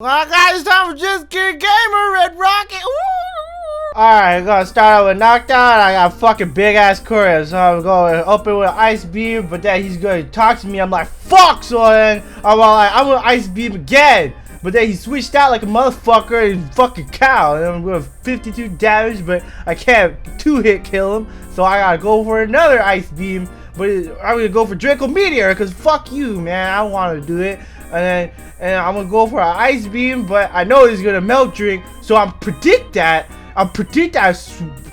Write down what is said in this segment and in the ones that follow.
Well, guys, it's time for JustKiddingGamer, Red Rocket. Alright, gonna start out with knockdown. I got fucking big ass courier, so I'm going to open with an ice beam, but then he's gonna talk to me. I'm like, fuck, so then I'm gonna ice beam again. But then he switched out like a motherfucker and fucking cow. And I'm going 52 damage, but I can't two-hit kill him. So I gotta go for another ice beam. But I'm gonna go for Draco Meteor, because fuck you, man. I don't want to do it. And I'm gonna go for an ice beam, but I know he's gonna melt drink. So I'm predict that I'm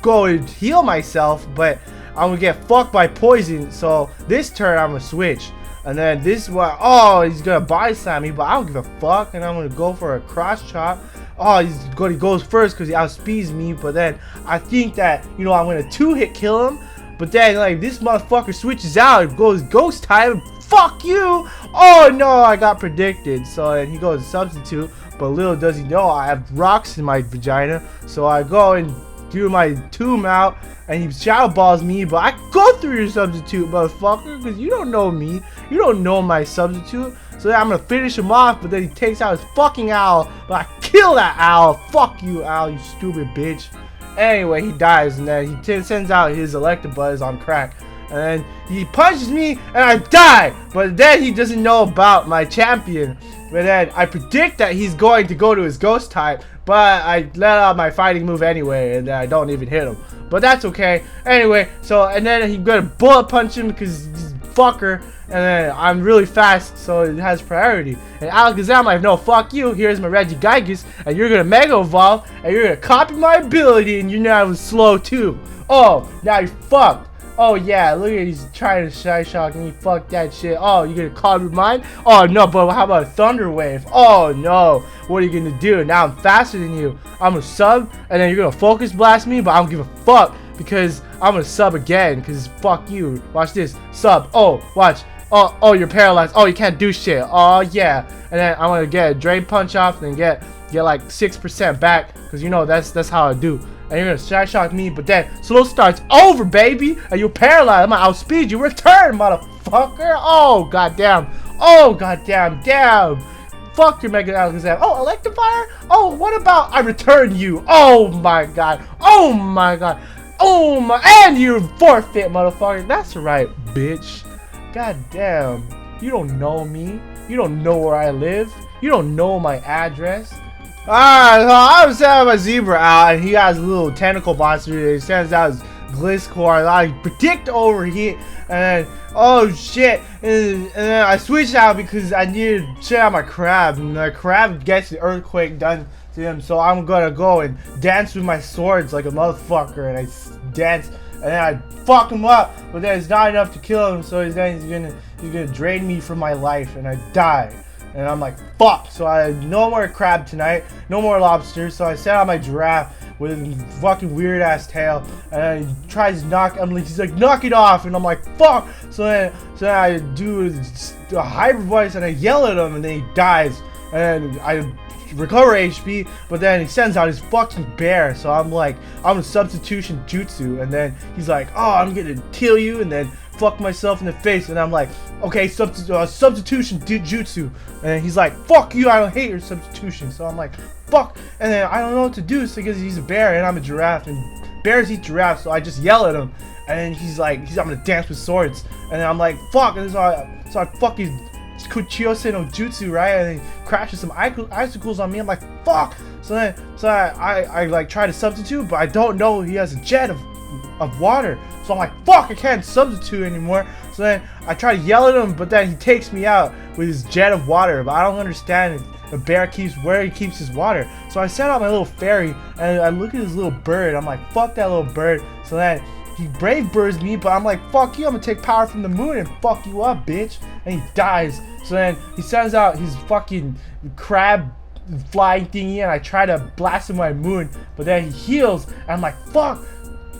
going to heal myself, but I'm gonna get fucked by poison. So this turn I'm gonna switch. And then this one, oh, he's gonna body slam me, but I don't give a fuck. And I'm gonna go for a cross chop. Oh, he goes first because he outspeeds me. But then I think that, you know, I'm gonna two-hit kill him. But then, like, this motherfucker switches out. It goes ghost type. Fuck you! Oh no, I got predicted. So then he goes substitute. But little does he know, I have rocks in my vagina. So I go and do my tomb out, and he shadow balls me. But I go through your substitute, motherfucker, because you don't know me. You don't know my substitute. So then I'm gonna finish him off. But then he takes out his fucking owl. But I kill that owl. Fuck you, owl, you stupid bitch. Anyway, he dies, and then he sends out his Electabuzz on crack. And then he punches me, and I die. But then he doesn't know about my champion. But then I predict that he's going to go to his ghost type. But I let out my fighting move anyway, and then I don't even hit him. But that's okay. Anyway, so, and then he's going to bullet punch him because he's a fucker. And then I'm really fast, so it has priority. And Alakazam, like, no, fuck you. Here's my Regigigas, and you're gonna Mega Evolve, and you're gonna copy my ability, and you're now slow too. Oh, now you're fucked. Oh yeah, look at he's trying to Shy Shock me. Fuck that shit. Oh, you gonna copy mine? Oh no, but how about a Thunder Wave? Oh no, what are you gonna do? Now I'm faster than you. I'm a sub, and then you're gonna Focus Blast me, but I don't give a fuck because I'm gonna sub again. Cause fuck you. Watch this, sub. Oh, watch. Oh, you're paralyzed. Oh, you can't do shit. Oh, yeah. And then I'm gonna get a Drain Punch off and get like 6% back, because you know that's how I do. And you're gonna Shy Shock me, but then slow starts over, baby, and you're paralyzed. I'm gonna outspeed you. Return, motherfucker. Oh, goddamn. Oh, goddamn. Damn. Fuck your Mega Alakazam. Oh, Electivire? Oh, what about I return you? Oh, my God. Oh, my God. Oh, my. And you forfeit, motherfucker. That's right, bitch. God damn, you don't know me. You don't know where I live. You don't know my address. Alright, so I was sending my Zebra out, and he has a little tentacle monster. He sends out his Gliscor. I predict overheat, and then, oh shit. And then I switched out because I needed shit out my crab. And the crab gets the earthquake done to him. So I'm gonna go and dance with my swords like a motherfucker. And I dance. And then I fuck him up, but then it's not enough to kill him, so he's gonna drain me from my life, and I die. And I'm like, fuck. So I no more crab tonight, no more lobster. So I set out my giraffe with his fucking weird ass tail, and he tries to knock. He's like, knock it off, and I'm like, fuck. So then I do a hybrid voice, and I yell at him, and then he dies, and I recover HP, but then he sends out his fucking bear. So I'm like, I'm a substitution jutsu, and then he's like, oh, I'm gonna kill you, and then fuck myself in the face. And I'm like, okay, substitution jutsu. And he's like, fuck you, I don't hate your substitution. So I'm like, fuck. And then I don't know what to do, so because he's a bear and I'm a giraffe, and bears eat giraffes, so I just yell at him, and he's like, I'm gonna dance with swords. And then I'm like, fuck. And so I fucking Kuchiyose no Jutsu, right? And then crashes some icicles on me. I'm like, fuck. So I like try to substitute, but I don't know he has a jet of water. So I'm like, fuck, I can't substitute anymore. So then I try to yell at him, but then he takes me out with his jet of water. But I don't understand the bear where he keeps his water. So I sent out my little fairy, and I look at his little bird. I'm like, fuck that little bird. So then he brave birds me, but I'm like, fuck you, I'm gonna take power from the moon and fuck you up, bitch. And he dies. So then he sends out his fucking crab flying thingy, and I try to blast him with my moon, but then he heals, and I'm like, fuck.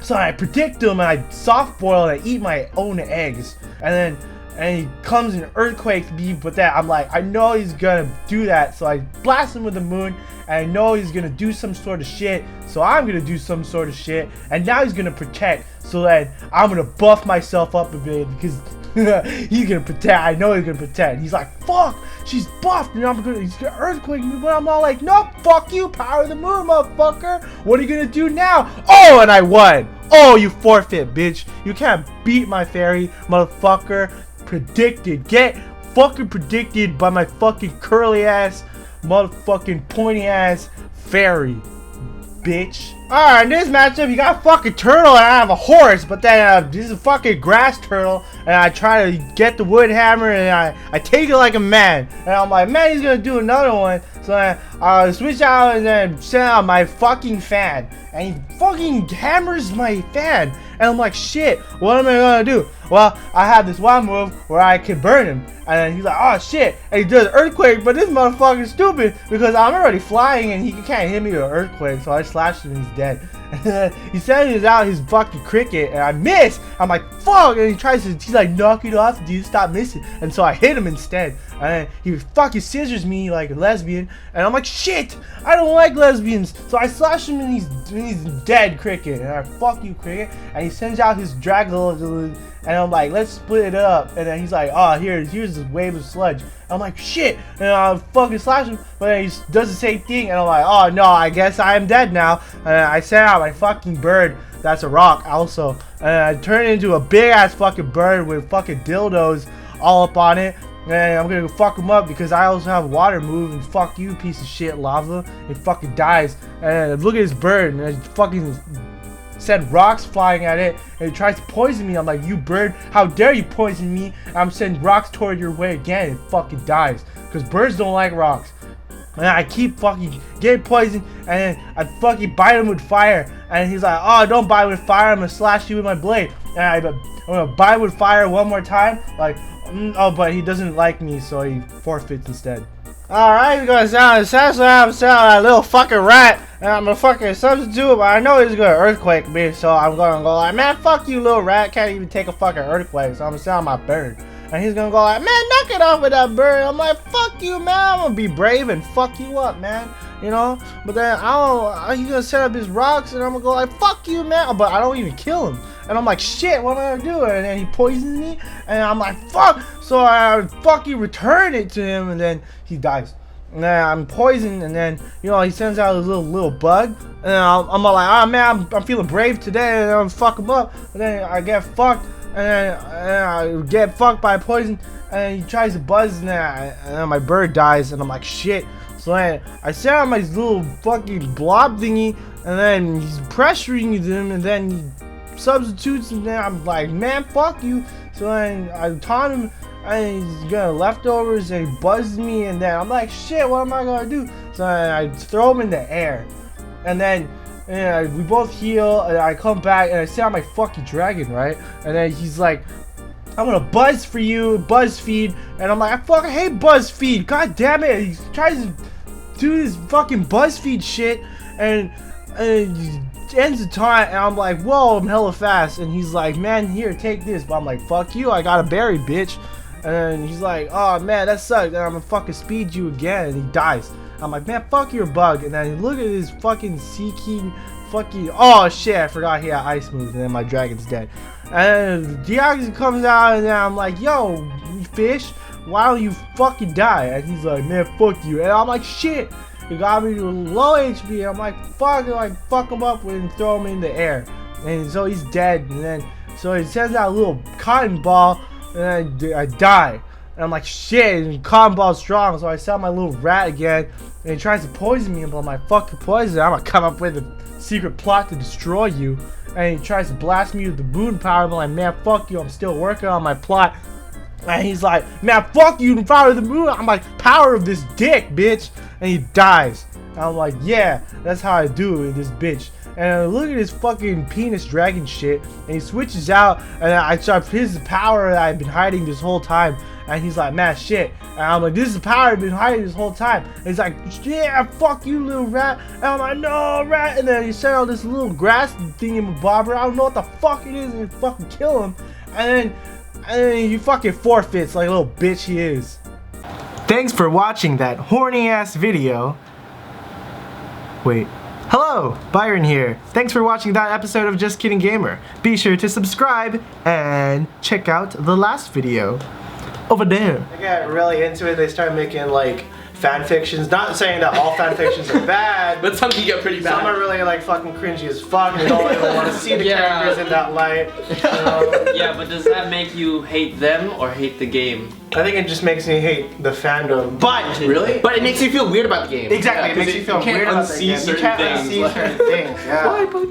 So I predict him, and I soft boil, and I eat my own eggs, and he comes and earthquakes me. But then I'm like, I know he's gonna do that, so I blast him with the moon, and I know he's gonna do some sort of shit, so I'm gonna do some sort of shit, and now he's gonna protect. So then I'm gonna buff myself up a bit, because He's gonna pretend. I know he's gonna pretend. He's like, fuck, she's buffed, and he's gonna earthquake me. But I'm all like, no, fuck you, power of the moon, motherfucker. What are you gonna do now? Oh, and I won. Oh, you forfeit, bitch. You can't beat my fairy, motherfucker. Predicted. Get fucking predicted by my fucking curly ass, motherfucking pointy ass fairy, bitch. Alright, in this matchup, you got a fucking turtle and I have a horse, but then this is a fucking grass turtle, and I try to get the wood hammer and I take it like a man, and I'm like, man, he's gonna do another one, so I switch out and then send out my fucking fan, and he fucking hammers my fan, and I'm like, shit, what am I gonna do? Well, I have this one move where I can burn him, and then he's like, oh shit, and he does earthquake, but this motherfucker's stupid because I'm already flying and he can't hit me with an earthquake, so I slash him and he's dead. He sends out his fucking cricket and I miss. I'm like, fuck, and he's like, knock it off, dude, stop missing, and so I hit him instead, and then he fucking scissors me like a lesbian, and I'm like, shit, I don't like lesbians, so I slash him and he's dead, cricket, and I fuck you, cricket, and he sends out his dragon. And I'm like, let's split it up. And then he's like, oh, here's this wave of sludge. I'm like, shit. And I fucking slash him. But then he does the same thing. And I'm like, oh, no, I guess I am dead now. And I sent out my fucking bird. That's a rock also. And I turn it into a big ass fucking bird with fucking dildos all up on it. And I'm gonna go fuck him up because I also have a water move. And fuck you, piece of shit, lava. It fucking dies. And look at this bird. And it fucking send rocks flying at it, and it tries to poison me. I'm like, you bird, how dare you poison me? I'm sending rocks toward your way again. It fucking dies because birds don't like rocks. And I keep fucking getting poisoned, and then I fucking bite him with fire, and he's like, oh, don't bite with fire, I'm gonna slash you with my blade. And I'm gonna bite with fire one more time, like, oh, but he doesn't like me, so he forfeits instead. Alright, he's gonna sound essentially I'm sounding a little fucking rat, and I'm gonna fucking substitute, but I know he's gonna earthquake me, so I'm gonna go like, man, fuck you, little rat, can't even take a fucking earthquake, so I'm gonna sound my bird. And he's gonna go like, man, knock it off with that bird. I'm like, fuck you, man, I'm gonna be brave and fuck you up, man, you know? But then he's gonna set up his rocks, and I'm gonna go like, fuck you, man, but I don't even kill him. And I'm like, shit, what am I gonna do? And then he poisons me, and I'm like, fuck. So I fucking return it to him, and then he dies. And then I'm poisoned, and then, you know, he sends out his little bug, and I'm all like, oh man, I'm feeling brave today, and I'm fuck him up. And then I get fucked, and then I get fucked by poison, and he tries to buzz, and then my bird dies, and I'm like, shit. So then I send out my little fucking blob thingy, and then he's pressuring them, and then he substitutes, and then I'm like, man, fuck you. So then I taunt him, and he's gonna leftovers, and he buzzes me, and then I'm like, shit, what am I gonna do? So I throw him in the air, and then we both heal, and I come back, and I send out my fucking dragon, right? And then he's like, I'm gonna buzz for you, BuzzFeed, and I'm like, I fucking hate BuzzFeed, god damn it. He tries to do this fucking BuzzFeed shit, and he ends the taunt, and I'm like, whoa, I'm hella fast, and he's like, man, here, take this, but I'm like, fuck you, I got a berry, bitch. And he's like, oh man, that sucks, and I'm gonna fucking speed you again, and he dies. I'm like, man, fuck your bug. And then look at this fucking Sea-King fucking, oh shit, I forgot he had ice moves, and then my dragon's dead. And Deoxys comes out, and then I'm like, yo, you fish, why don't you fucking die? And he's like, man, fuck you. And I'm like, shit, you got me to low HP. I'm like, fuck him up and throw him in the air. And so he's dead, and then, so he sends out a little cotton ball, and I die. And I'm like, shit, and cotton ball's strong, so I sell my little rat again, and he tries to poison me, but I'm like, fuck your poison, I'm gonna come up with a secret plot to destroy you. And he tries to blast me with the moon power, I'm like, man, fuck you, I'm still working on my plot. And he's like, man, fuck you, the power of the moon. I'm like, power of this dick, bitch. And he dies. And I'm like, yeah, that's how I do it with this bitch. And look at this fucking penis dragon shit. And he switches out, and I start his power that I've been hiding this whole time. And he's like, man, shit. And I'm like, this is the power I've been hiding this whole time. And he's like, yeah, fuck you, little rat. And I'm like, no, rat. And then he sent out this little grass thingy-mabobber. I don't know what the fuck it is, and fucking kill him. And then he fucking forfeits like a little bitch he is. Thanks for watching that horny ass video. Wait, Hello, Byron here. Thanks for watching that episode of Just Kidding Gamer. Be sure to subscribe and check out the last video over there. I got really into it. They started making like fan fictions. Not saying that all fan fictions are bad, but some can get pretty bad. Some are really like fucking cringy as fuck. And you don't even want to see the characters in that light. Yeah, but does that make you hate them or hate the game? I think it just makes me hate the fandom. But really? But it makes you feel weird about the game. Exactly, it makes you feel weird about the game. You can't unsee certain things. Yeah.